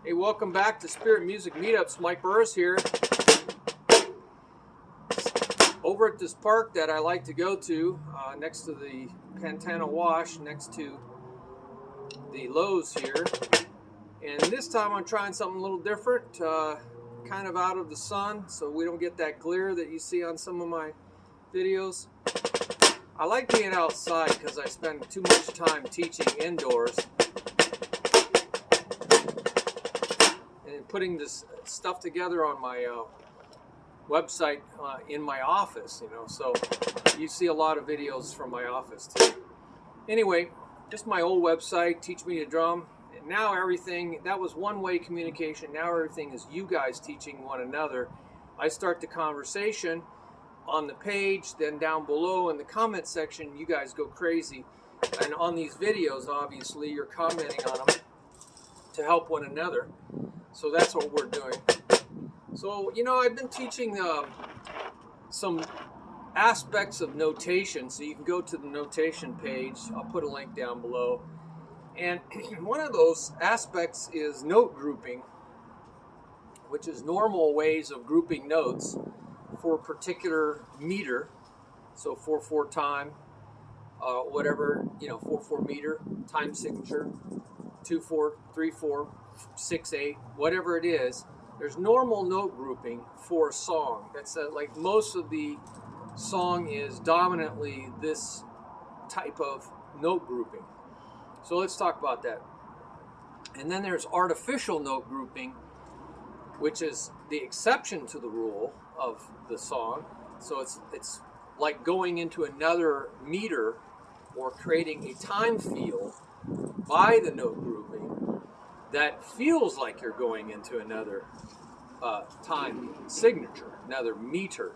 Hey, welcome back to Spirit Music Meetups. Mike Burris here. Over at this park that I like to go to, next to the Pantana Wash, next to the Lowe's here. And this time I'm trying something a little different, kind of out of the sun, so we don't get that glare that you see on some of my videos. I like being outside because I spend too much time teaching indoors and putting this stuff together on my website in my office, you know, so you see a lot of videos from my office too. Anyway, just my old website, Teach Me to Drum, and now everything, that was one-way communication, now everything is you guys teaching one another. I start the conversation on the page, then down below in the comment section, you guys go crazy. And on these videos, obviously, you're commenting on them to help one another. So that's what we're doing. So, you know, I've been teaching some aspects of notation. So you can go to the notation page. I'll put a link down below. And one of those aspects is note grouping, which is normal ways of grouping notes for a particular meter. So 4/4 time, whatever, you know, 4/4 meter, time signature, 2/4, 3/4, 6/8, whatever it is. There's normal note grouping for a song. That's like most of the song is dominantly this type of note grouping. So let's talk about that. And then there's artificial note grouping, which is the exception to the rule of the song. So it's like going into another meter or creating a time field by the note grouping that feels like you're going into another time signature, another meter.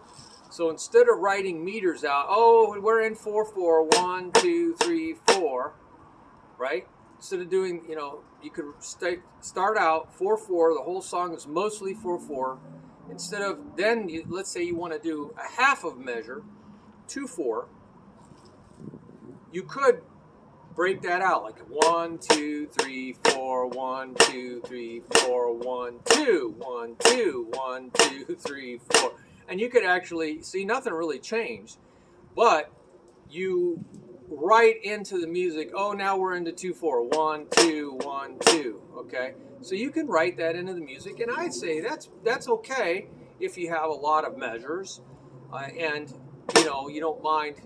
So instead of writing meters out, oh, we're in 4/4, 1, 2, 3, 4, right? Instead of doing, you know, you could start out 4/4, the whole song is mostly 4/4. Instead of, then, let's say you want to do a half of measure, 2/4, you could break that out like 1, 2, 3, 4, 1, 2, 3, 4, 1, 2, 1, 2, 1, 2, 3, 4. And you could actually see nothing really changed, but you write into the music, oh, now we're into 2/4, 1, 2, 1, 2, okay? So you can write that into the music, and I'd say that's okay if you have a lot of measures, and, you know, you don't mind,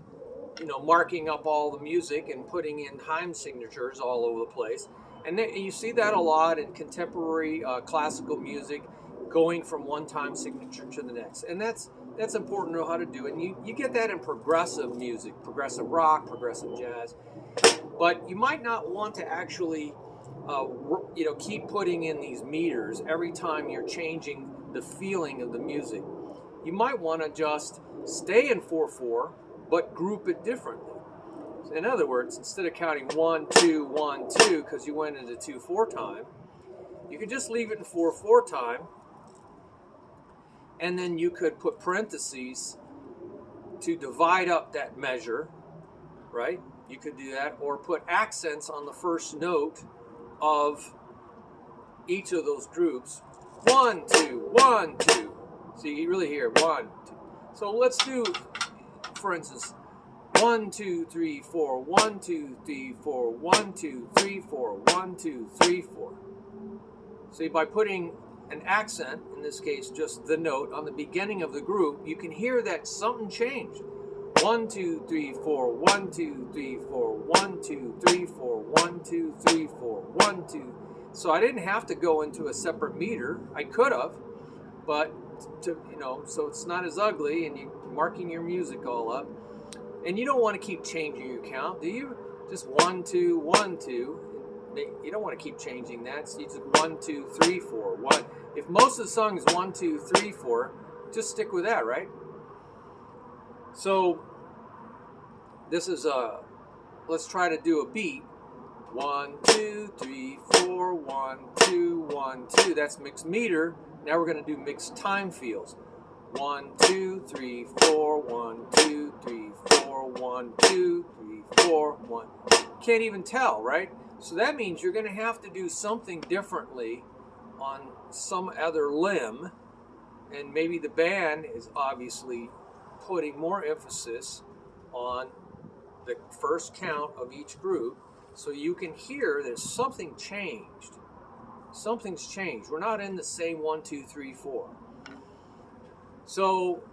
you know, marking up all the music and putting in time signatures all over the place. And then you see that a lot in contemporary classical music, going from one time signature to the next. And that's important to know how to do. And you get that in progressive music, progressive rock, progressive jazz. But you might not want to actually, you know, keep putting in these meters every time you're changing the feeling of the music. You might want to just stay in 4/4, but group it differently. In other words, instead of counting 1, 2, 1, 2, because you went into 2/4 time, you could just leave it in 4/4 time, and then you could put parentheses to divide up that measure, right? You could do that, or put accents on the first note of each of those groups. 1, 2, 1, 2. So you really hear 1, 2. So let's do, for instance, 1, 2, 3, 4, 1, 2, 3, 4, 1, 2, 3, 4, 1, 2, 3, 4. See, by putting an accent, in this case just the note, on the beginning of the group, you can hear that something changed. 1, 2, 3, 4, 1, 2, 3, 4, 1, 2, 3, 4, 1, 2, 3, 4, 1, 2. So I didn't have to go into a separate meter. I could have, but to, you know, so it's not as ugly, and you're marking your music all up. And you don't want to keep changing your count, do you? Just 1, 2, 1, 2. You don't want to keep changing that. So you just 1, 2, 3, 4, 1. If most of the song is 1, 2, 3, 4, just stick with that, right? So this is let's try to do a beat. 1, 2, 3, 4, 1, 2, 1, 2. That's mixed meter. Now we're going to do mixed time fields. 1, 2, 3, 4, 1, 2, 3, 4, 1, 2, 3, 4, 1. Can't even tell, right? So that means you're going to have to do something differently on some other limb, and maybe the band is obviously putting more emphasis on the first count of each group, so you can hear there's something changed. Something's changed. We're not in the same 1, 2, 3, 4. So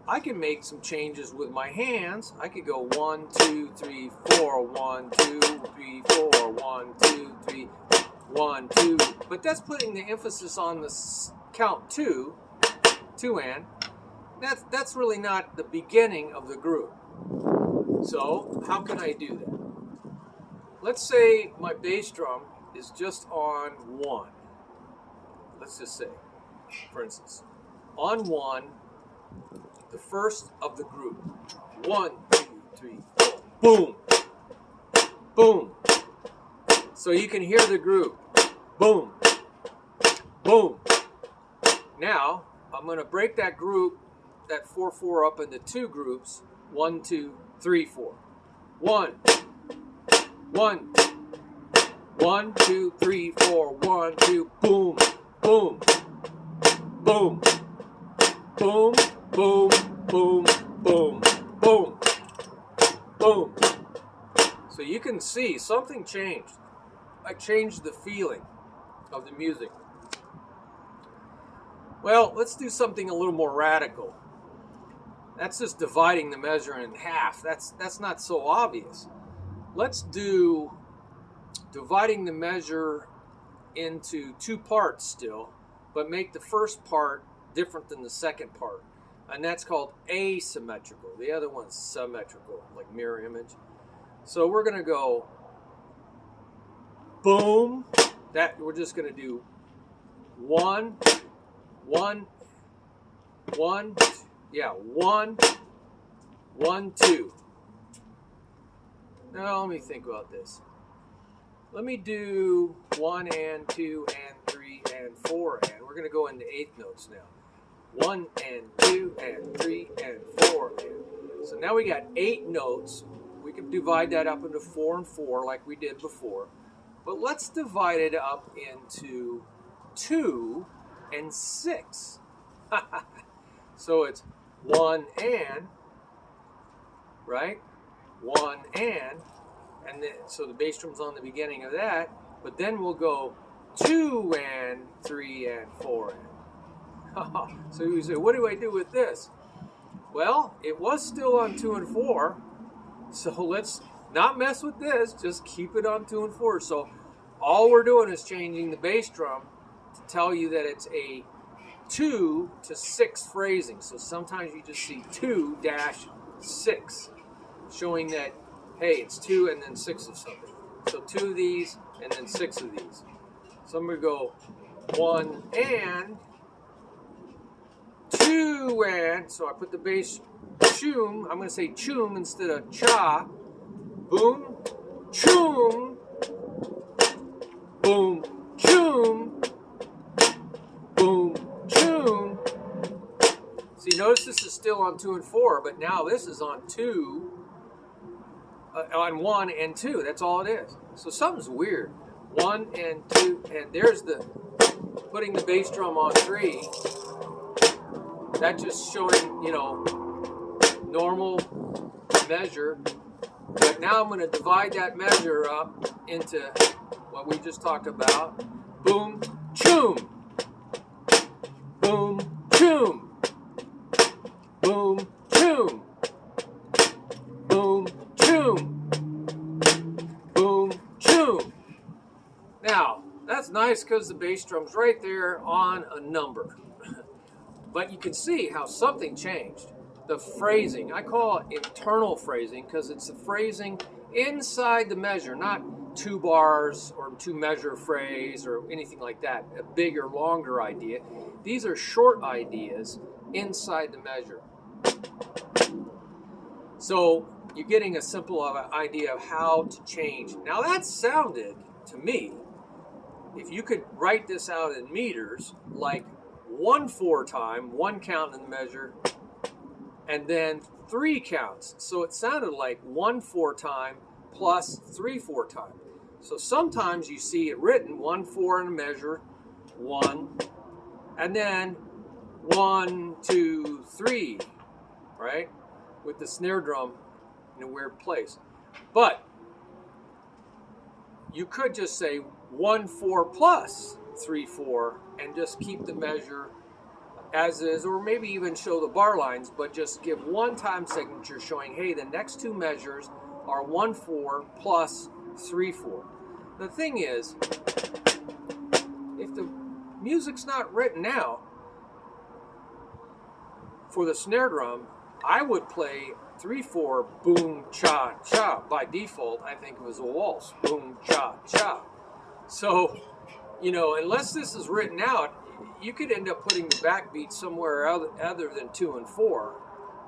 I can make some changes with my hands. I could go 1, 2, 3, 4, 1, 2, 3, 4, 1, 2, 3, 1, 2. But that's putting the emphasis on the count 2 and. That's really not the beginning of the group. So how can I do that? Let's say my bass drum is just on 1. Let's just say, for instance, on 1, the first of the group. 1, 2, 3, 4. Boom. Boom. So you can hear the group. Boom. Boom. Now, I'm going to break that group, that 4/4 up into 2 groups. 1, 2, 3, 4. 1, 1, 1, 2, 3, 4, 1, 2, boom, boom, boom, boom, boom, boom, boom, boom, boom. So you can see something changed. I changed the feeling of the music. Well, let's do something a little more radical. That's just dividing the measure in half. That's not so obvious. Let's do dividing the measure into 2 parts still, but make the first part different than the second part. And that's called asymmetrical. The other one's symmetrical, like mirror image. So we're going to go boom. That we're just going to do 1, 1, 1, yeah, 1, 1, 2. Now let me think about this. Let me do 1 and 2 and 3 and 4 and. We're going to go into 8th notes now. 1 and 2 and 3 and 4 and. So now we got 8 notes. We can divide that up into 4 and 4 like we did before. But let's divide it up into 2 and 6. So it's 1 and, right? 1 and then so the bass drum's on the beginning of that, but then we'll go 2 and 3 and 4 and. So you say, what do I do with this? Well, it was still on 2 and 4, so let's not mess with this, just keep it on 2 and 4. So all we're doing is changing the bass drum to tell you that it's a 2 to 6 phrasing. So sometimes you just see 2-6, showing that, hey, it's 2 and then 6 of something. So 2 of these and then 6 of these. So I'm going to go 1 and 2 and. So I put the bass choom. I'm going to say choom instead of cha. Boom, choom, boom, choom, boom, choom. See, notice this is still on 2 and 4, but now this is on 2. On 1 and 2, that's all it is. So something's weird. 1 and 2, and there's the putting the bass drum on 3. That's just showing, normal measure. But now I'm going to divide that measure up into what we just talked about. Boom, choom. Boom, choom. Boom, choom. Boom, choom. Boom, choom. Now, that's nice because the bass drum's right there on a number. But you can see how something changed. The phrasing, I call it internal phrasing because it's the phrasing inside the measure, not 2 bars or 2 measure phrase or anything like that, a bigger, longer idea. These are short ideas inside the measure. So you're getting a simple idea of how to change. Now that sounded to me, if you could write this out in meters, like 1/4 time, 1 count in the measure, and then 3 counts. So it sounded like 1/4 time plus 3/4 time. So sometimes you see it written 1/4 in a measure, 1, and then 1, 2, 3, right? With the snare drum in a weird place. But you could just say 1, 4 plus 3, 4 and just keep the measure as is, or maybe even show the bar lines, but just give one time signature showing, hey, the next two measures are 1, 4 plus 3, 4. The thing is, if the music's not written out for the snare drum, I would play 3, 4, boom, cha, cha. By default, I think it was a waltz, boom, cha, cha. So, you know, unless this is written out, you could end up putting the backbeat somewhere other than 2 and 4.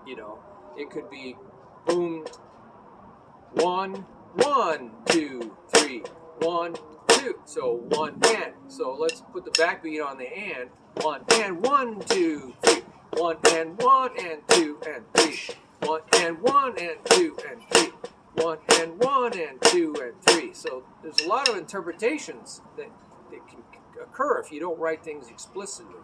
You know, it could be boom, 1, 1, 2, 3, 1, 2. So 1 and. So let's put the backbeat on the and. 1 and 1, 2, 3. 1 and 1 and 2 and 3. 1 and 1 and 2 and 3. 1 and 1 and 2 and 3. So there's a lot of interpretations that can occur if you don't write things explicitly.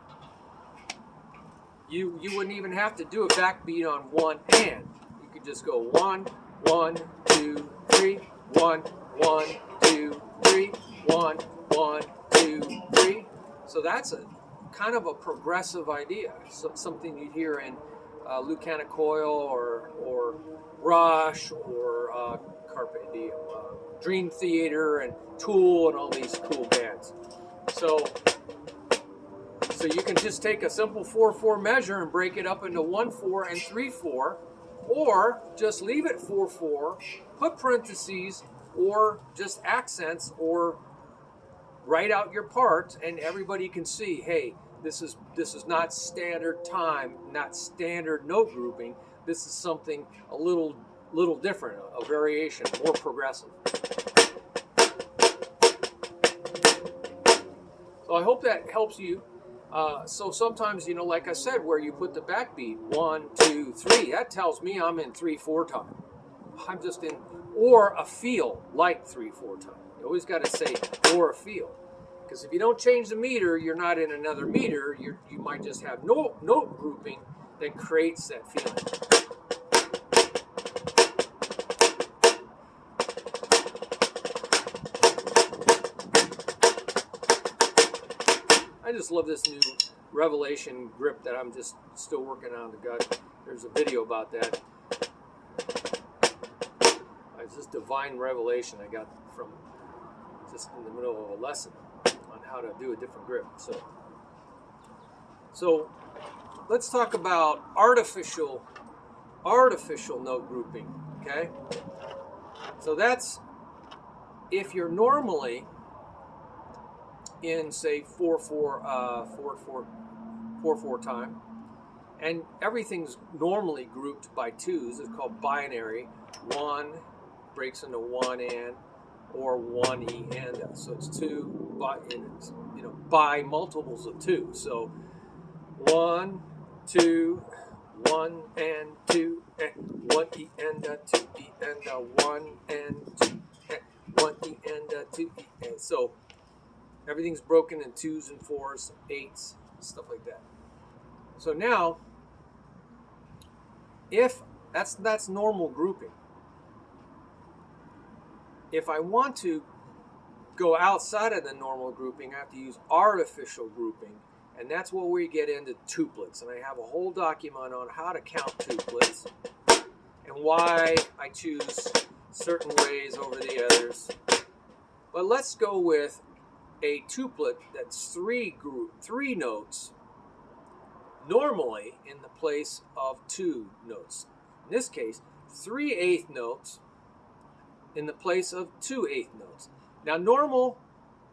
You wouldn't even have to do a backbeat on 1 and. You could just go 1, 1, 2, 3, 1, 1, 2, 3, 1, 1, 2, 3. So that's a kind of a progressive idea. So something you'd hear in Lucana Coil or Rush or Carpe Diem, Dream Theater and Tool and all these cool bands. So you can just take a simple 4/4 measure and break it up into 1/4 and 3/4, or just leave it 4/4, put parentheses or just accents, or write out your part, and everybody can see, hey, this is not standard time, not standard note grouping. This is something a little different, a variation, more progressive. So I hope that helps you. So sometimes, you know, like I said, where you put the backbeat, 1, 2, 3, that tells me I'm in 3/4 time. I'm just in, or a feel like 3/4 time. You always got to say or a feel, because if you don't change the meter, you're not in another meter. You might just have note grouping that creates that feeling. I just love this new Revelation grip that I'm just still working on. There's a video about that. It's this divine revelation I got from just in the middle of a lesson on how to do a different grip. So let's talk about artificial note grouping. Okay, so that's if you're normally in, say, 4/4 time, and everything's normally grouped by twos. It's called binary. 1 breaks into 1 and, or 1 e and. So it's 2 by multiples of 2. So 1, 2, 1 and 2 and 1 e and 2 e and 1 and 2 and 1 e and 2 e and. So everything's broken in 2s and 4s, 8s, stuff like that. So now, if that's normal grouping. If I want to go outside of the normal grouping, I have to use artificial grouping, and that's where we get into tuplets. And I have a whole document on how to count tuplets and why I choose certain ways over the others. But let's go with a tuplet that's 3 notes, normally in the place of 2 notes. In this case, 3/8 notes in the place of 2/8 notes. Now normal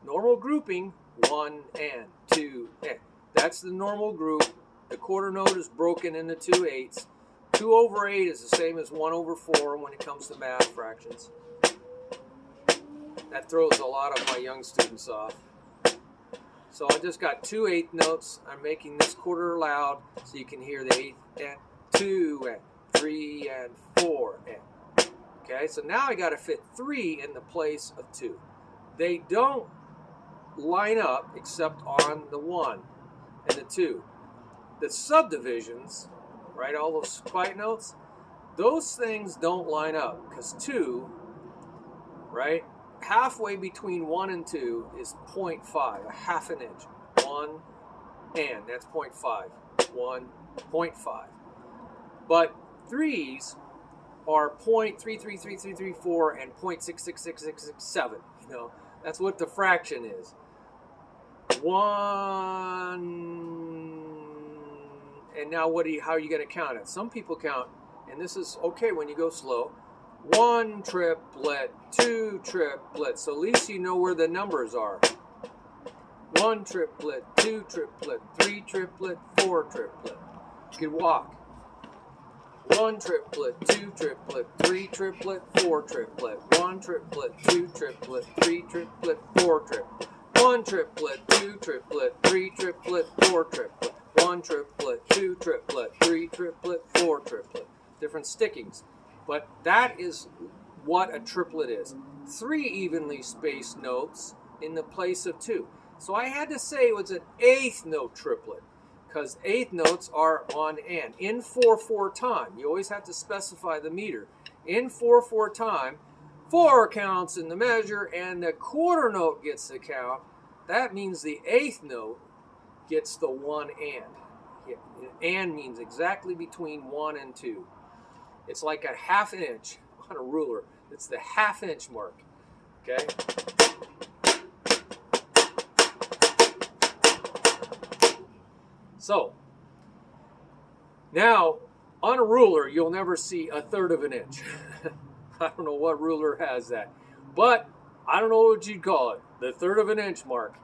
grouping, 1 and 2 and. That's the normal group. The quarter note is broken into 2/8. 2/8 is the same as 1/4 when it comes to math fractions. That throws a lot of my young students off. So I just got 2/8 notes. I'm making this quarter loud so you can hear the 8 and 2 and 3 and 4 and. Okay, so now I got to fit 3 in the place of 2. They don't line up except on the 1 and the 2. The subdivisions, right, all those quiet notes, those things don't line up because 2, right, halfway between 1 and 2 is 0.5, a half an inch. 1 and that's 0.5. 1, 0.5. But 3s are 0.333334 and 0.666667. You know, that's what the fraction is. 1, and now how are you going to count it? Some people count, and this is okay when you go slow. 1 triplet, 2 triplets. So at least you know where the numbers are. 1 triplet, 2 triplet, 3 triplet, 4 triplet. You can walk. 1 triplet, 2 triplet, 3 triplet, 4 triplet. 1 triplet, 2 triplet, 3 triplet, 4 triplet. 1 triplet, 2 triplet, 3 triplet, 4 triplet. 1 triplet, 2 triplet, 3 triplet, 4 triplet. Different stickings. But that is what a triplet is. 3 evenly spaced notes in the place of 2. So I had to say it was an 8th note triplet, because 8th notes are on and. In 4/4 time, you always have to specify the meter. In 4/4 time, 4 counts in the measure, and the quarter note gets the count. That means the 8th note gets the 1 and. And means exactly between 1 and 2. It's like a half inch on a ruler. It's the half inch mark. Okay? So, now, on a ruler, you'll never see 1/3 of an inch. I don't know what ruler has that. But, I don't know what you'd call it. The 1/3 of an inch mark.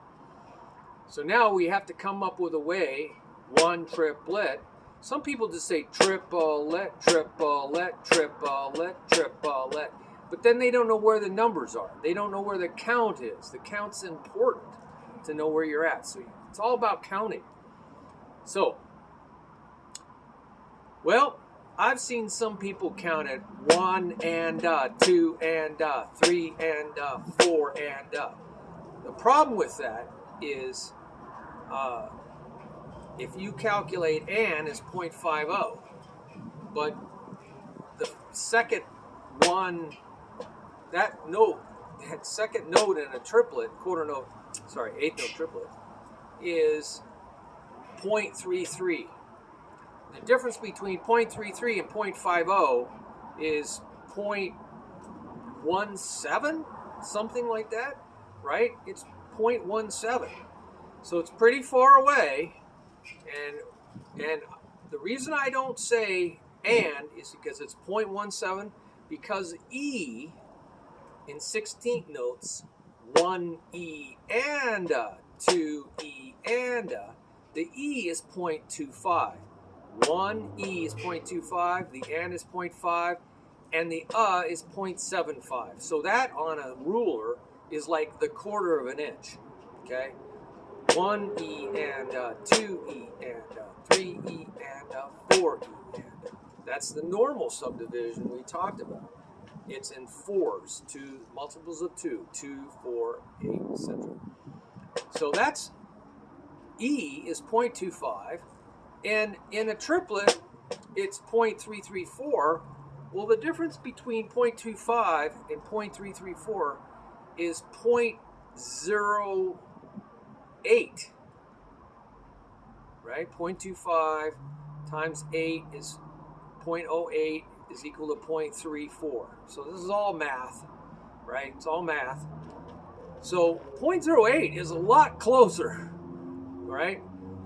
So now we have to come up with a way, 1 triplet. Some people just say triplet, triplet, triplet, triplet. But then they don't know where the numbers are. They don't know where the count is. The count's important to know where you're at. So it's all about counting. So, well, I've seen some people count it 1 and 2 and 3 and 4 and. The problem with that is if you calculate and is 0.50, but the second one, that second note in a triplet, eighth note triplet, is 0.33. The difference between 0.33 and 0.50 is 0.17, something like that, right? It's 0.17. So it's pretty far away, and the reason I don't say and is because it's 0.17, because E in 16th notes, 1E and 2E and the E is 0.25. 1E is 0.25, the and is 0.5, and the is 0.75. So that on a ruler is like the quarter of an inch. Okay? 1E and 2E and 3E and 4E and. That's the normal subdivision we talked about. It's in 4s, multiples of 2, 2, 4, 8, etc. So that's E is 0.25, and in a triplet, it's 0.334. Well, the difference between 0.25 and 0.334 is 0.08, right? 0.25 times 8 is 0.08 is equal to 0.34. So this is all math, right? It's all math. So 0.08 is a lot closer, right?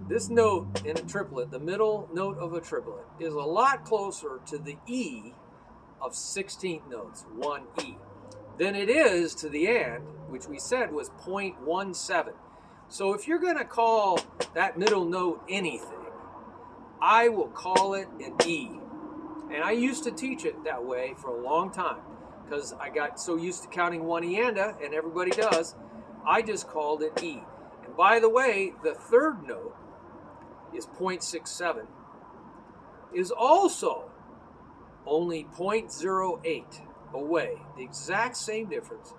This note in a triplet, the middle note of a triplet, is a lot closer to the E of 16th notes, 1E, than it is to the and, which we said was 0.17. So if you're going to call that middle note anything, I will call it an E. And I used to teach it that way for a long time because I got so used to counting 1 eanda, and everybody does, I just called it E. And by the way, the third note is 0.67, is also only 0.08 away. The exact same difference,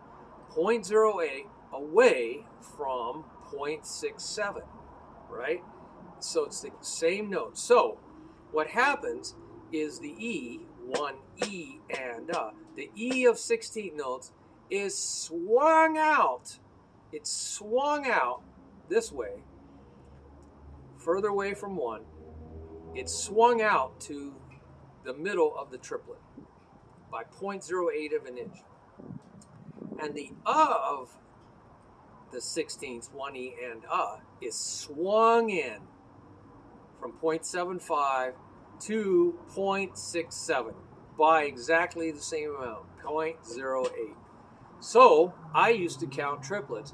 0.08 away from 0.67, right? So it's the same note. So what happens is the E, one E and the E of 16th notes is swung out. It's swung out this way, further away from 1. It's swung out to the middle of the triplet by 0.08 of an inch. And the of the 16th, 1E and is swung in from 0.75 to 0.67 by exactly the same amount, 0.08. So I used to count triplets.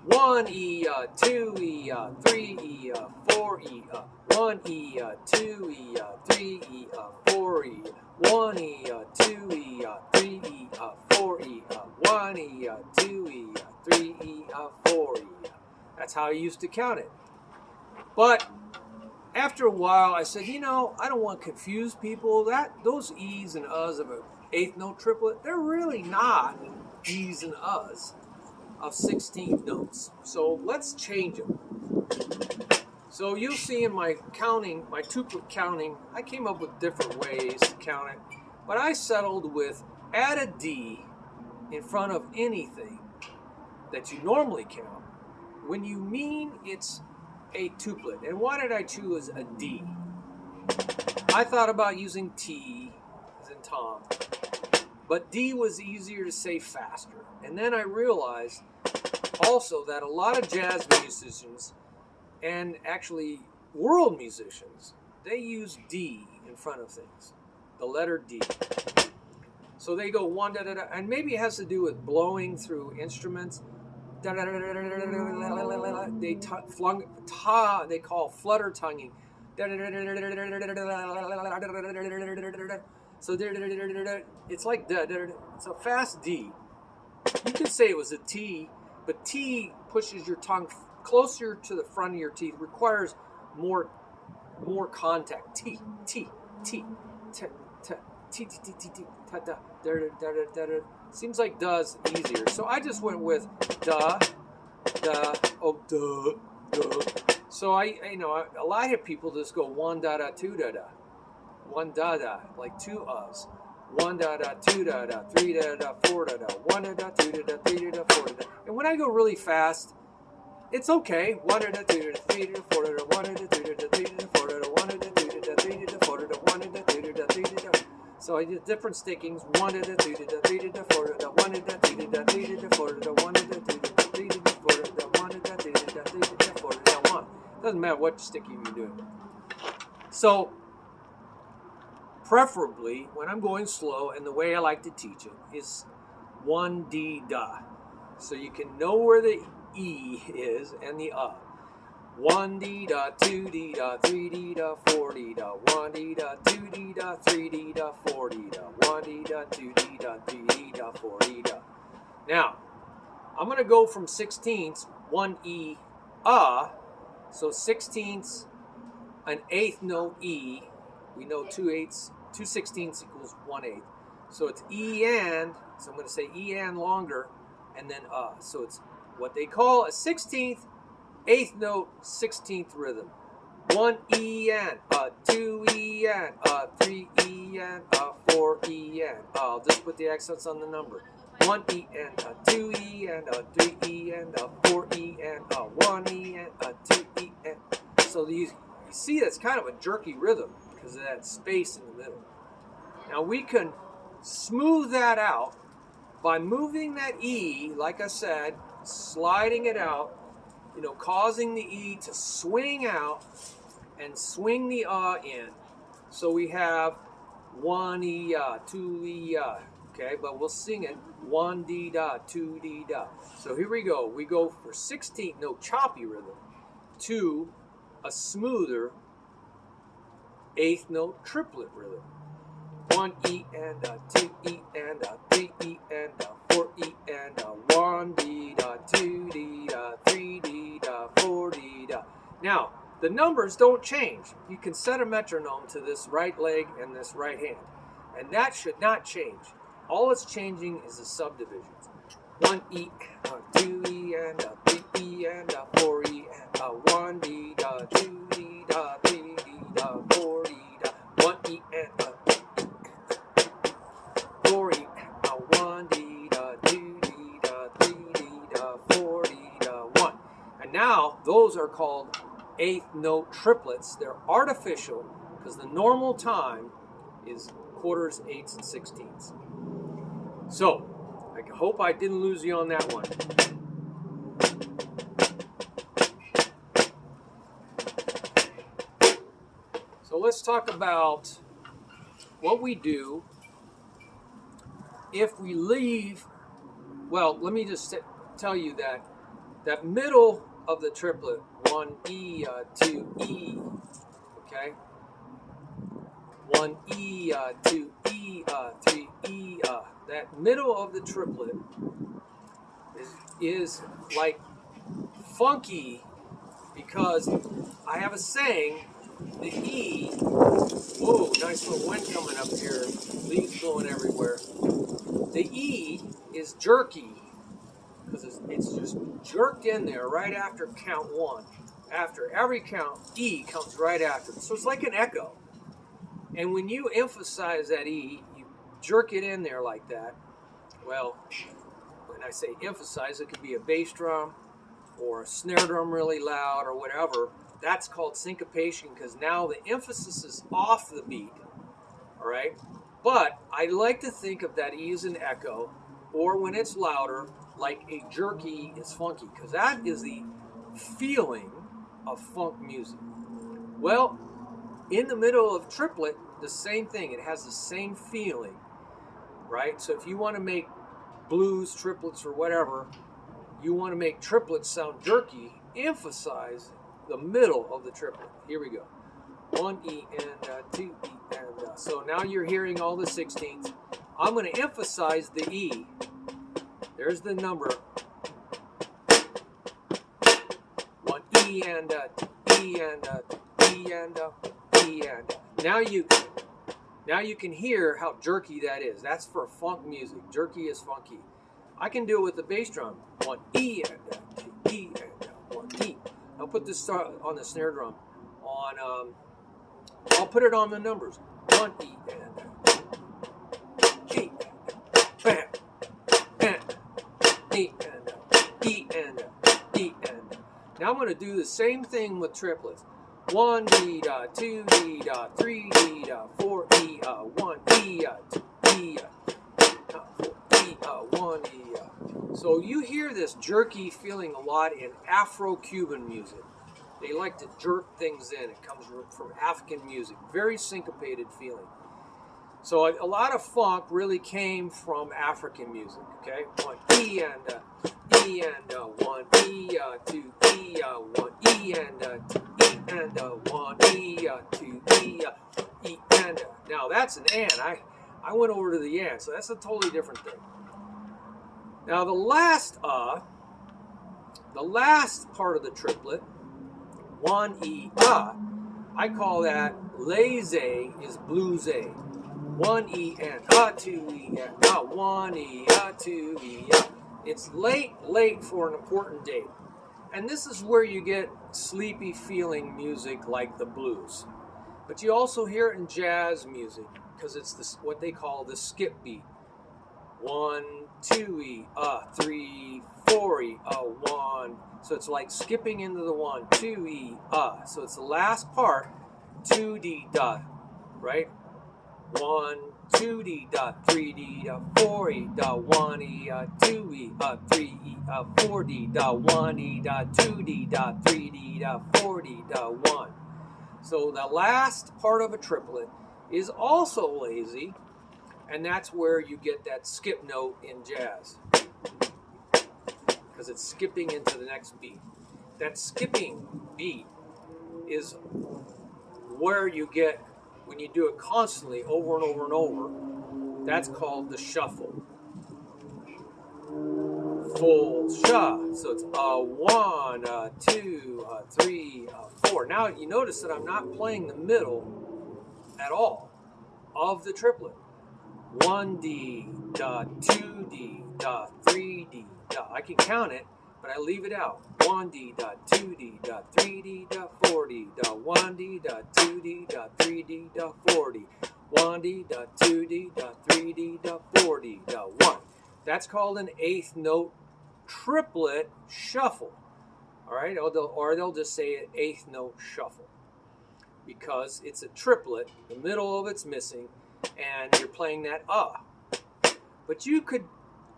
1E, 2E, 3E, 4E, 1E, 2E, 3E, 4E, 1E, 2E, 3E, 4E, 1E, 2E, 3E, 4E. That's how I used to count it. But after a while, I said, you know, I don't want to confuse people. Those E's and U's of an 8th note triplet, they're really not E's and U's of 16th notes. So let's change them. So you'll see in my counting, my tuplet counting, I came up with different ways to count it, but I settled with add a D in front of anything that you normally count when you mean it's a tuplet. And why did I choose a D? I thought about using T as in Tom, but D was easier to say faster. And then I realized also that a lot of jazz musicians and actually world musicians, they use D in front of things, the letter D. So they go one da da da, and maybe it has to do with blowing through instruments. Da, da, da, da, da, da, da, they they call flutter tonguing. So it's like it's a fast D. You could say it was a T, but T pushes your tongue closer to the front of your teeth, requires more contact. T, T, T, T, T, T, T, T, T, T, ta, da, da, da, da, da. Seems like da's easier. So I just went with da, da, oh, da, da. So I a lot of people just go 1 da da 2 da da. 1 da da, like 2 U's. 1 da da, 2 da da, 3 da da, 4 da da, 1 da da, 2 da da, 3 da da, 4 da da. And when I go really fast, it's okay. 1 da da, 2 da da, 3 da da, 4 da da, 1 da da, 2 da da, 3 da da, 4 da da, 1 da da, 2 da da, 3 da da, 4 da da, 1 da da, 2 da da, 3 da da. So I did different stickings. 1 da da, 2 da da, 3 da da, 4 da da, 1 da da, 2 da da, 3 da da, 4 da da, 1 da da, 2 da da, 3 da da, 4 da da, 1 da da, 2 da da, 3 da da, 4 da da, 1. Doesn't matter what sticking you're doing. So preferably, when I'm going slow, and the way I like to teach it is 1 D da. So you can know where the E is and the 1 D da, 2 D da, 3 D da, 4 D da, 1 D da, 2 D da, 3 D da, 4 D da, 1 D da, 2 D da, 3 D da, 4 D da. Now, I'm going to go from 16ths, 1 E, so 16ths, an 8th note E. We know 2 16ths equals 1/8. So it's E and, so I'm going to say E and longer, and then So it's what they call a 16th, 8th note, 16th rhythm. 1 E and, 2 E and, 3 E and, 4 E and. I'll just put the accents on the number. 1 E and, 2 E and, 3 E and, 4 E and, 1 E and, 2 E and. So you see that's kind of a jerky rhythm because of that space in the middle. Now we can smooth that out by moving that E, like I said, sliding it out, causing the E to swing out and swing the in. So we have 1 E, 2 E, okay, but we'll sing it 1 D da, 2 D da. So here we go. We go for 16th note choppy rhythm to a smoother 8th note triplet rhythm. 1 E and 2 E and 3 E and 4 E and 1 D da, 2 D da, 3 D da, 4 D da. Now, the numbers don't change. You can set a metronome to this right leg and this right hand, and that should not change. All it's changing is the subdivisions. 1 E, 2 E, and a 3 E and a 4 E and a 1 D da 2 D da 3 D da 4 D da 1 E and a 4 E and a 1 D da 2 D da 3 D da 4 D da 1. And now those are called eighth note triplets. They're artificial because the normal time is quarters, eighths, and sixteenths. So I hope I didn't lose you on that one. So let's talk about what we do if we leave. Well, let me just tell you that middle of the triplet, 1 E, 2 E, okay? 1 E, 2 E, 3 E, that middle of the triplet is like funky because I have a saying, the E, whoa, nice little wind coming up here, leaves blowing everywhere. The E is jerky because it's just jerked in there right after count 1. After every count, E comes right after. So it's like an echo. And when you emphasize that E, you jerk it in there like that. Well, when I say emphasize, it could be a bass drum or a snare drum really loud or whatever. That's called syncopation because now the emphasis is off the beat. All right? But I like to think of that E as an echo, or when it's louder, like a jerky is funky, because that is the feeling of funk music. Well, in the middle of triplet, the same thing. It has the same feeling, right? So if you want to make blues, triplets, or whatever, you want to make triplets sound jerky, emphasize the middle of the triplet. Here we go. 1 E and 2 E and so now you're hearing all the 16ths. I'm going to emphasize the E. There's the number. 1 E and E and E and E and. Now you can hear how jerky that is. That's for funk music. Jerky is funky. I can do it with the bass drum. 1 E and 2 E and 1 E. I'll put this on the snare drum. I'll put it on the numbers. 1 E and E, bam, and E and E and E and. Now I'm going to do the same thing with triplets. 1 D da, 2 D da, 3 D da, 4 E 1 E 2 E 4 E 1 E. So you hear this jerky feeling a lot in Afro-Cuban music. They like to jerk things in. It comes from African music. Very syncopated feeling. So a lot of funk really came from African music. Okay, 1 E and 1 E 2 E 1 E and 2 E and 1 E 2 E E and. Now that's an and. I went over to the and, so that's a totally different thing. Now the last part of the triplet, 1 E I call that lazy is bluesy. 1 E and 2 E and 1 E 2 E. It's late for an important date. And this is where you get sleepy feeling music like the blues. But you also hear it in jazz music because it's what they call the skip beat. 1 2 E 3 4 E 1. So it's like skipping into the 1 2 E So it's the last part, 2 D da, right? 1 2 D da, 3 D da, 4 E da, 1 E 2 E 3 E 4 D da, 1 E da, 2 D da, 3 D da, 4 D da, 1. So the last part of a triplet is also lazy, and that's where you get that skip note in jazz, because it's skipping into the next beat. That skipping beat is where you get, when you do it constantly over and over and over, that's called the shuffle. Full shuff. So it's 1, 2, 3, 4. Now you notice that I'm not playing the middle at all of the triplet. 1 D, da, 2 D, da, 3 D, da. I can count it, but I leave it out. 1D dot 2D dot 3D dot 4D dot 1D dot 2D dot 3D dot 4D 1D dot 2D dot 3D dot 4D dot 1. That's called an eighth note triplet shuffle. All right, or they'll just say an eighth note shuffle because it's a triplet. The middle of it's missing, and you're playing that But you could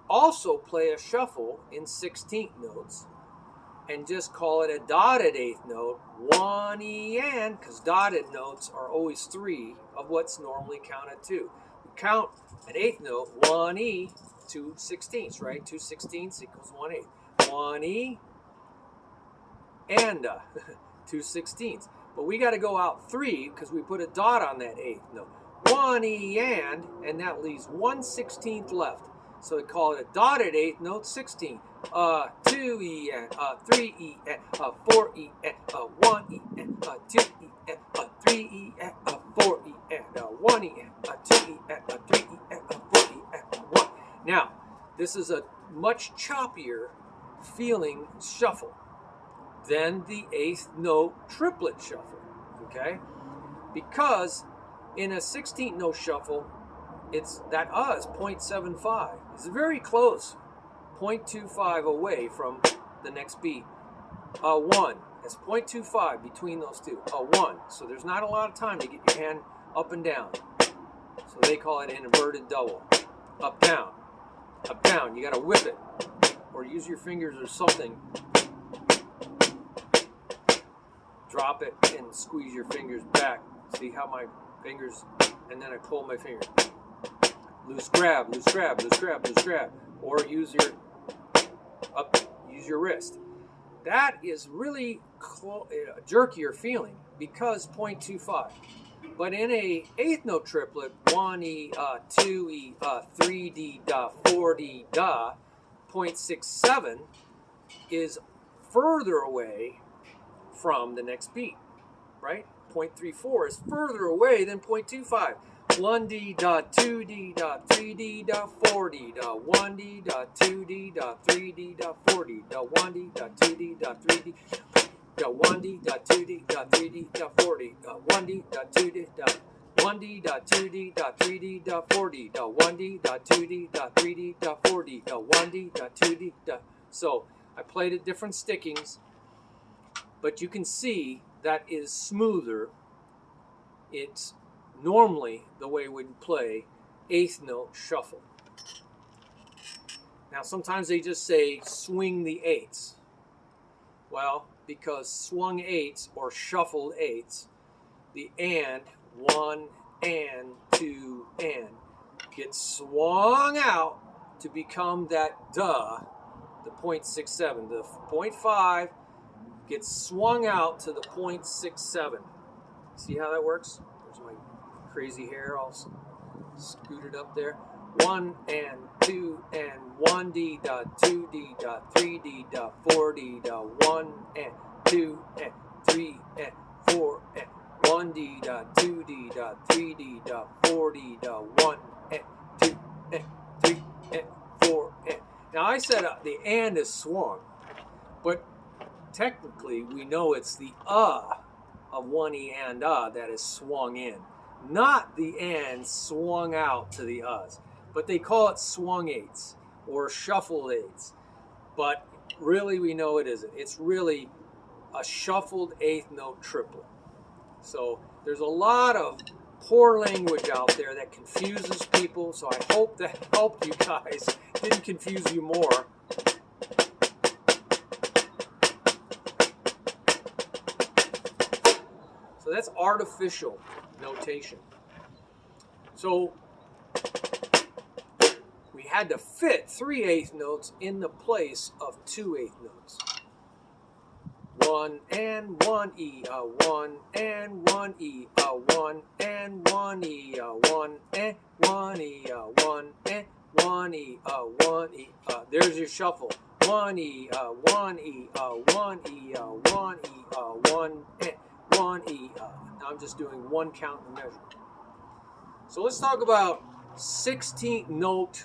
also play a shuffle in 16th notes and just call it a dotted eighth note, 1 E and, because dotted notes are always 3 of what's normally counted 2. We count an eighth note, 1 E, 2 16ths, right? 2 16ths equals 1 8. 1 E and 2 16ths. But we got to go out 3 because we put a dot on that eighth note. 1 E and that leaves 1 16th left. So we call it a dotted eighth note 16. 2 E and 3 E and 4 E and 1 E and 2 E and 3 E and 4 E and 1 E and 2 E and 3 E and 4 E and 1. Now, this is a much choppier feeling shuffle than the eighth note triplet shuffle, okay? Because in a 16th note shuffle, it's that is 0.75. It's very close, 0.25 away from the next beat. 1, it's 0.25 between those two. 1, so there's not a lot of time to get your hand up and down. So they call it an inverted double. Up, down, up, down. You got to whip it or use your fingers or something. Drop it and squeeze your fingers back. See how my fingers, and then I pull my fingers. Loose grab, loose grab, loose grab, loose grab. Or use your wrist. That is really jerkier feeling because 0.25. But in a eighth note triplet, 1 E, 2 E, 3 D, da, 4 D, da, 0.67 is further away from the next beat, right? 0.34 is further away than 0.25. 1 D dot 2 D dot 3 D dot 4 D dot 1 D dot 2 D dot 3 D dot 4 D dot 1 D dot 2 D dot 3 D dot 1 D dot 2 D dot 3 D dot 4 D dot 1 D dot 2 D dot 1 D dot 2 D dot 3 D dot 4 D dot 1 D dot 2 D dot 3 D dot 4 D dot 1 D dot 2 D dot. So I played at different stickings, but you can see that is smoother. It's normally the way we'd play eighth note shuffle. Now sometimes they just say swing the eighths. Well, because swung eighths or shuffled eighths, the and, 1 and 2 and gets swung out to become that the 0.67. The 0.5 gets swung out to the 0.67. See how that works? There's my crazy hair all scooted up there. 1 and 2 and 1 D dot 2 D dot 3 D dot 4 D dot 1 and 2 and 3 and 4 and 1 D dot 2 D dot 3 D dot 4 D dot 1 and 2 and 3 and 4 and. Now I said the and is swung, but technically we know it's the of 1 E and that is swung in, not the and swung out to the us. But they call it swung eighths or shuffled eighths. But really we know it isn't. It's really a shuffled eighth note triplet. So there's a lot of poor language out there that confuses people. So I hope that helped you guys, didn't confuse you more. So that's artificial notation. So we had to fit 3 eighth notes in the place of 2 eighth notes. 1 and 1 E, 1 and 1 E, 1 and 1 E, 1 and 1 E, 1 and 1 E, 1 E. There's your shuffle. 1 E, 1 E, 1 E, 1 E, 1 and 1 E. Now I'm just doing one count in the measure. So let's talk about 16th note.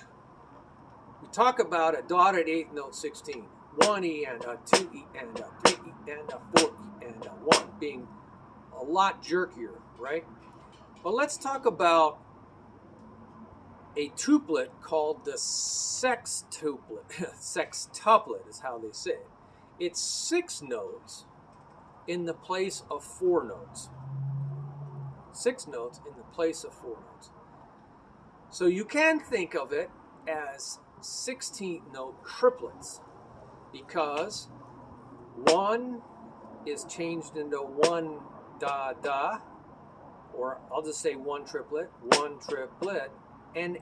We talk about a dotted eighth note 16. 1 E and a 2 E and a 3 E and a 4 E and a 1, being a lot jerkier, right? But let's talk about a tuplet called the sextuplet. Sextuplet is how they say it. It's 6 notes in the place of 4 notes. 6 notes in the place of 4 notes. So you can think of it as 16th note triplets, because 1 is changed into 1 da da, or I'll just say 1 triplet, 1 triplet, and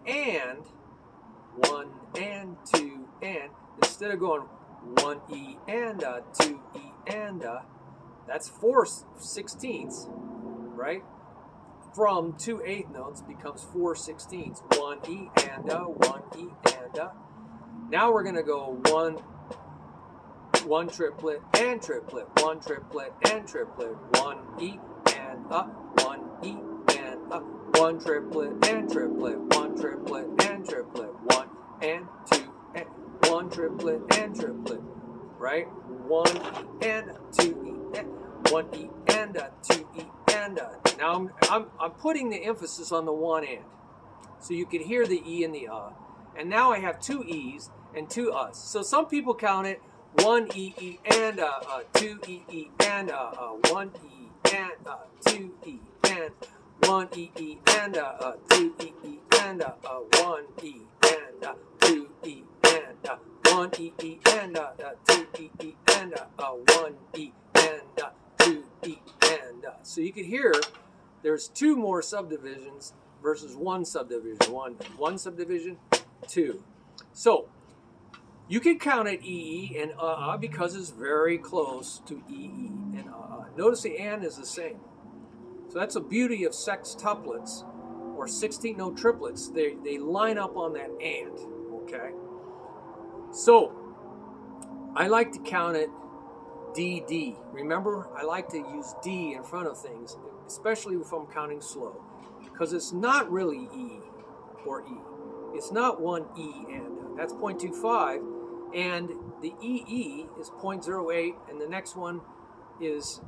1 and 2 and, instead of going 1 E and a 2 E and a, that's 4 16ths, right? From 2 8th notes becomes 4 16ths. 1 E and a, 1 E and a. Now we're going to go 1 triplet and triplet, 1 triplet and triplet, 1 E and a, 1 E and a, 1 triplet and triplet, 1 triplet and triplet, 1 and 2 and 1 triplet and triplet, right? 1 E and a, 2 E and 1 E and a, 2 E and a. Now I'm putting the emphasis on the 1 and, so you can hear the E and the and now I have 2 E's and 2 U's. So some people count it 1 E and a, 2 E and a, 1 E and a, 2 E and 1 E and a, 2 E and a, 1 E and a, 2 E and a, 1 E and a, 2 E and a, 1 E and a, 2 E and a. So you can hear there's 2 more subdivisions versus 1 subdivision. One subdivision, 2. So you can count it E and because it's very close to E and Notice the and is the same. So that's the beauty of sextuplets or 16th note triplets. They line up on that and, okay? So I like to count it D. Remember, I like to use D in front of things, especially if I'm counting slow, because it's not really E or E. It's not 1 E and that's 0.25, and the EE is 0.08, and the next one is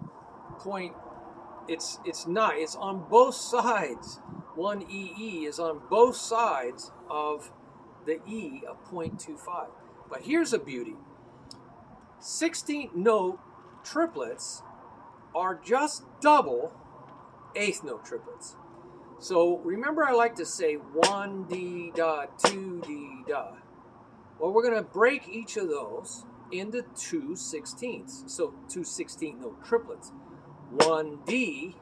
it's not. It's on both sides. 1 EE is on both sides of the E of 0.25. But here's a beauty. 16th note triplets are just double 8th note triplets. So remember, I like to say 1 D da, 2 D da. Well, we're going to break each of those into 2 16ths. So 2 16th note triplets. 1 D,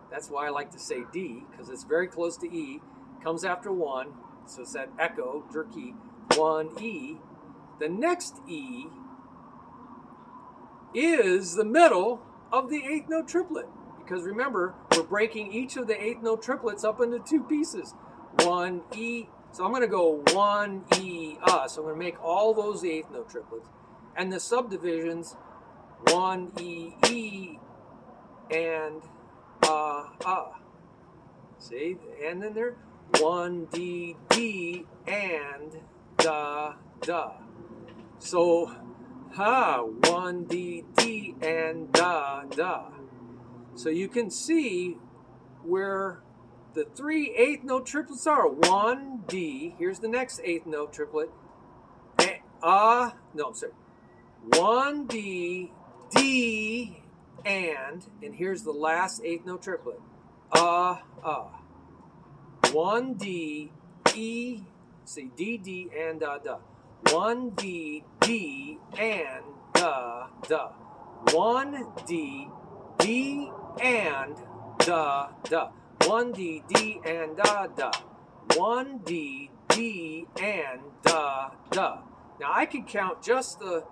that's why I like to say D, because it's very close to E, comes after 1, so it's that echo, jerky, 1 E. The next E is the middle of the 8th note triplet, because remember, we're breaking each of the 8th note triplets up into 2 pieces. 1 E, so I'm going to go 1 E, so I'm going to make all those the 8th note triplets. And the subdivisions, 1 E, and See, and then there, 1 D, and da. So, 1 D, and da. So you can see where the 3 8th note triplets are. 1 D, here's the next 8th note triplet. 1 D, and here's the last 8th note triplet. 1 D, E, see, D, and da. 1 D, and da. 1 D, and da. 1 D, and da. 1 D, and da. Now I could count just the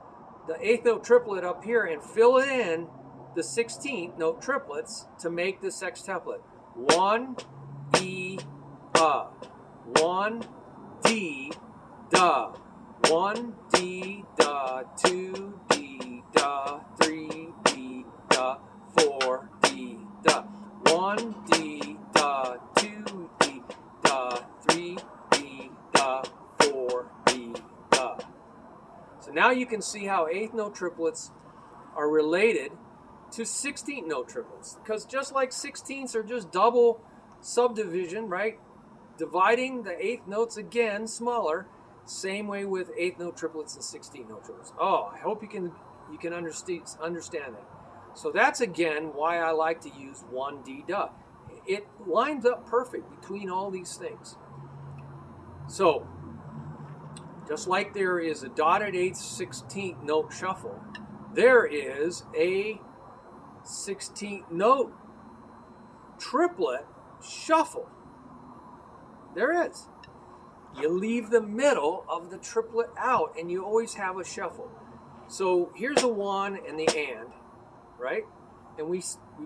8th note triplet up here and fill in the 16th note triplets to make the sextuplet. 1 E, 1 D, da. 1 D, da. 2 D, da. 3 D, da. 4 D, da. 1 D, da. 2 D, da. 3 D, da. 4 D, da. So Now you can see how 8th note triplets are related to 16th note triplets, because just like 16ths are just double subdivision, right? Dividing the 8th notes again smaller, same way with 8th note triplets and 16th note triplets. Oh, I hope you can understand that. So that's again why I like to use 1D da. It lines up perfect between all these things. So just like there is a dotted 8th 16th note shuffle, there is a 16th note triplet shuffle. There is. You leave the middle of the triplet out and you always have a shuffle. So here's a 1 and the and, right? And we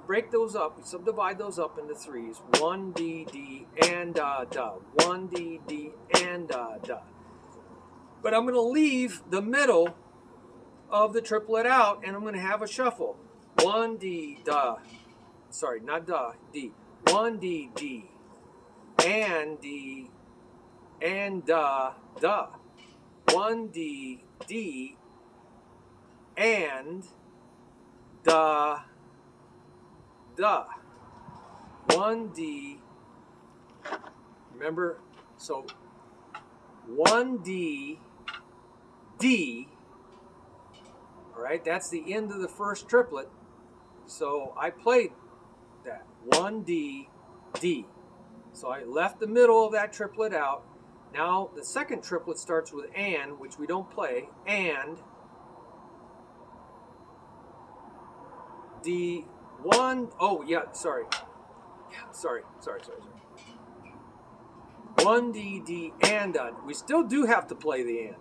break those up, we subdivide those up into 3s. 1 D D and da da. 1 D D and da da. But I'm going to leave the middle of the triplet out and I'm going to have a shuffle. 1 D da. Sorry, not da, D. 1 D D and D and da da. 1 D D and da da. 1 D. Remember, so 1 D D. All right, that's the end of the first triplet. So I played that 1 D D. So I left the middle of that triplet out. Now the second triplet starts with and, which we don't play, and the 1, oh yeah, sorry. Yeah, sorry. 1 D D and we still do have to play the and.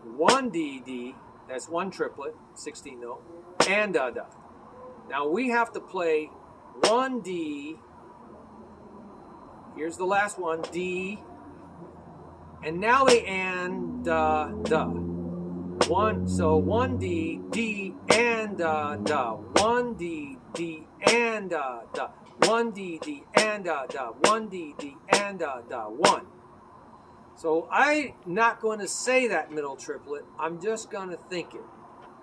1 D D, that's one triplet, 16 note, and da da. Now we have to play 1 D. Here's the last one, D, and now the and da da. So 1 D D and da da. 1 D D and da da. 1 D D and da da. 1 D D and da da. 1. So I'm not going to say that middle triplet. I'm just going to think it.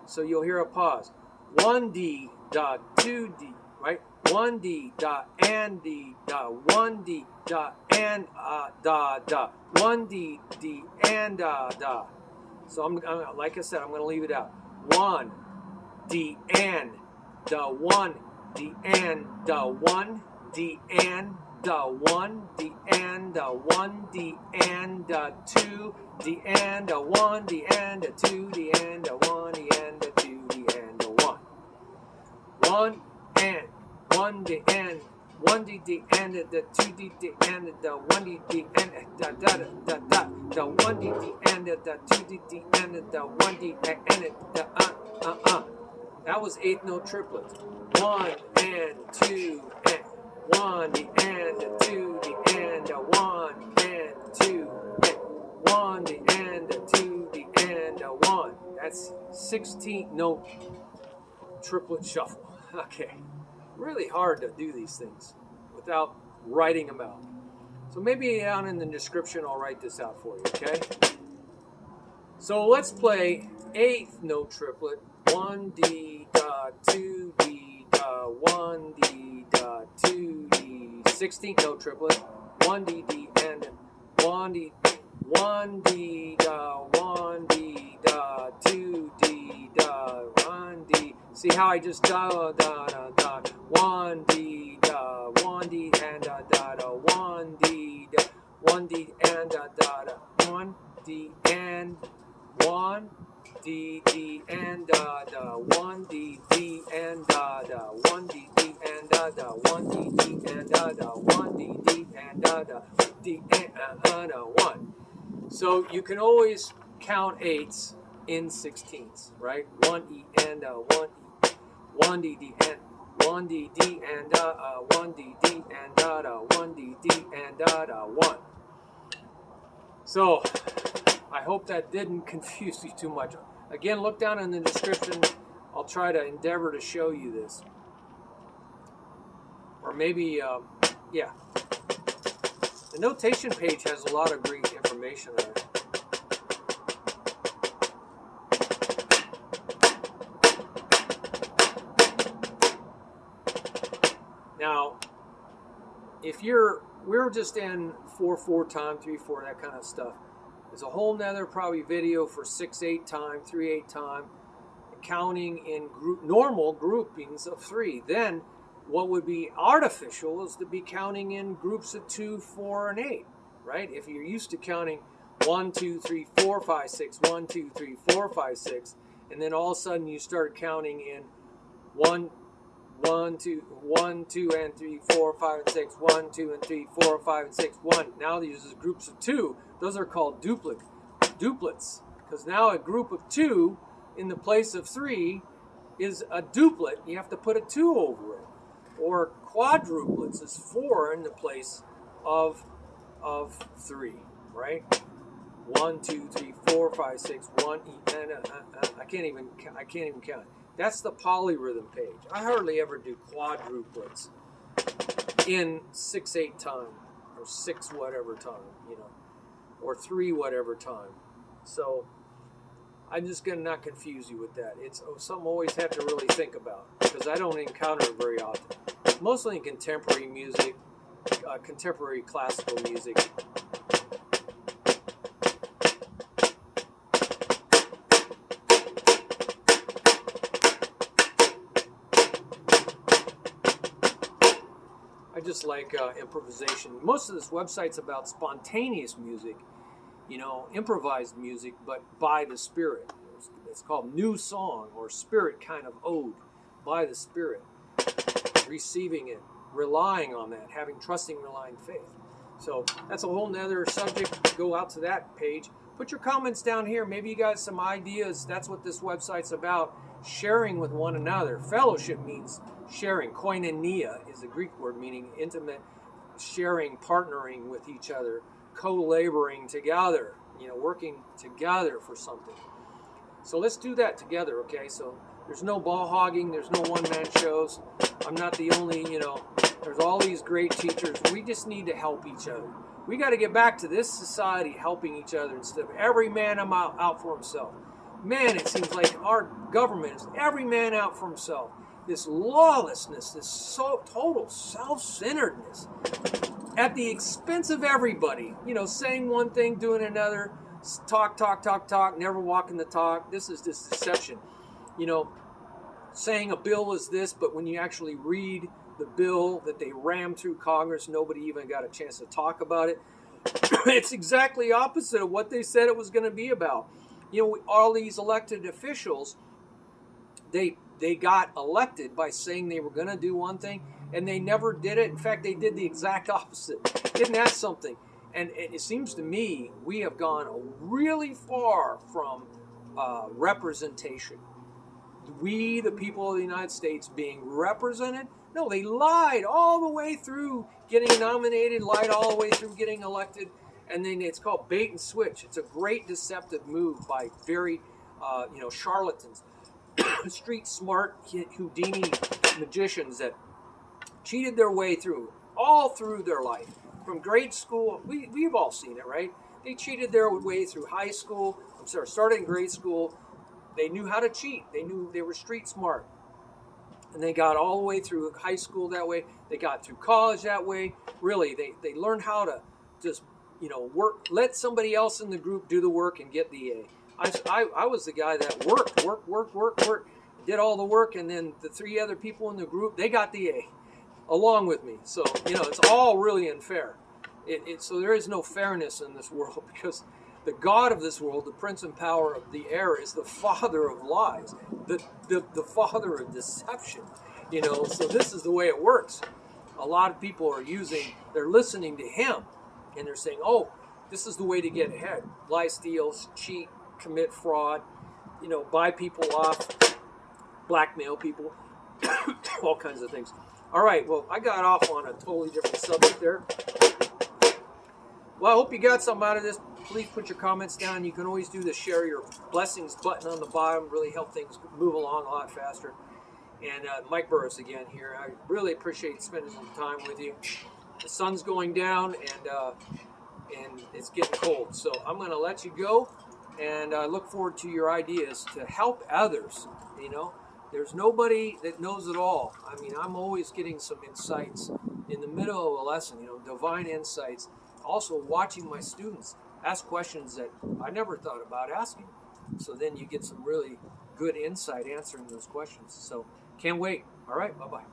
So you'll hear a pause. 1 D da 2 D, right? 1 D da and D da. 1 D da and da da. 1 D D and da da. So I'm like I said, I'm going to leave it out. 1 D and da 1 D and da 1 D and da 1 D and da 1 D and da 2 D and da 1 D and da 2 D and da 1 D and da 2 D and da 1. 1 and 1 D and 1 D D and the 2 D D and the 1 D D and da da da da the 1 D D and the 2 D D and the 1 D and the That was 8th note triplets. 1 and 2 and 1 D and the 2 D and the 1 and 2 and 1 D and the 2 D and the 1. That's 16th note triplet shuffle. Okay. Really hard to do these things without writing them out. So maybe down in the description I'll write this out for you, okay? So let's play 8th note triplet. 1 D da 2 D da 1 D da 2 D. 16th note triplet. 1 D D and 1 D 1 D da 1 D da 2 D da 1 D. See how I just da da da da. 1 D da 1 D and da da da 1 D da 1 D and da da da 1 D and 1 D D and da da 1 D D and da da 1 D D and da da 1 D D and da da 1 D D and da da D and da 1. So you can always count 8s in 16ths, right? 1 E and 1 E, 1 D D and 1 D D and 1 D D and 1 D D and 1. So I hope that didn't confuse you too much. Again, look down in the description. I'll try to endeavor to show you this. Or maybe, yeah. The notation page has a lot of great information on it. Now, if we're just in 4/4 time, 3/4, that kind of stuff. There's a whole nother probably video for 6/8 time, 3/8 time, counting in normal groupings of 3. Then what would be artificial is to be counting in groups of 2, 4, and 8, right? If you're used to counting 1, 2, 3, 4, 5, 6, 1, 2, 3, 4, 5, 6, and then all of a sudden you start counting in 1, 2, and 3, 4, 5, and 6, 1, 2, and 3, 4, 5, and 6, 1. Now these are groups of 2. Those are called duplets, because now a group of 2 in the place of 3 is a duplet. You have to put a 2 over it. Or quadruplets is 4 in the place of 3, right? 1, 2, 3, 4, 5, 6, 1. I can't even count. That's the polyrhythm page. I hardly ever do quadruplets in 6/8 time, or 6 whatever time, or 3 whatever time. So I'm just gonna not confuse you with that. It's something I always have to really think about, because I don't encounter it very often. Mostly in contemporary music, contemporary classical music. I just like improvisation. Most of this website's about spontaneous music, improvised music, but by the Spirit. It's called New Song, or Spirit kind of ode, by the Spirit. Receiving it, relying on that, having trusting, relying faith. So that's a whole nother subject. Go out to that page. Put your comments down here. Maybe you got some ideas. That's what this website's about. Sharing with one another. Fellowship means sharing. Koinonia is a Greek word meaning intimate sharing, partnering with each other, co-laboring together, working together for something. So let's do that together, okay? So there's no ball hogging, there's no one-man shows. I'm not the only, there's all these great teachers. We just need to help each other. We got to get back to this society helping each other instead of every man out for himself. Man, it seems like our government is every man out for himself. This lawlessness, this total self-centeredness at the expense of everybody. Saying one thing, doing another, talk, never walking the talk. This is this deception. Saying a bill is this, but when you actually read the bill that they rammed through Congress, nobody even got a chance to talk about it. It's exactly opposite of what they said it was going to be about. All these elected officials, they got elected by saying they were going to do one thing, and they never did it. In fact, they did the exact opposite. Isn't that something? And it seems to me we have gone really far from representation. We, the people of the United States, being represented? No, they lied all the way through getting nominated, lied all the way through getting elected, and then it's called bait and switch. It's a great deceptive move by very, charlatans, street smart Houdini magicians that cheated their way through, all through their life. From grade school, we've all seen it, right? They cheated their way through high school, starting grade school. They knew how to cheat. They knew they were street smart. And they got all the way through high school that way. They got through college that way. Really, they learned how to just, work. Let somebody else in the group do the work and get the A. I was the guy that worked, did all the work, and then the 3 other people in the group, they got the A along with me. So, it's all really unfair. So there is no fairness in this world, because the God of this world, the prince and power of the air, is the father of lies, the father of deception. So this is the way it works. A lot of people they're listening to him, and they're saying, oh, this is the way to get ahead. Lie, steal, cheat, commit fraud, buy people off, blackmail people, all kinds of things. All right, well, I got off on a totally different subject there. Well, I hope you got something out of this. Please put your comments down. You can always do the share your blessings button on the bottom. Really help things move along a lot faster. And Mike Burris again here. I really appreciate spending some time with you. The sun's going down, and it's getting cold. So I'm going to let you go, and I look forward to your ideas to help others, There's nobody that knows it all. I mean, I'm always getting some insights in the middle of a lesson, divine insights. Also watching my students ask questions that I never thought about asking. So then you get some really good insight answering those questions. So can't wait. All right, bye-bye.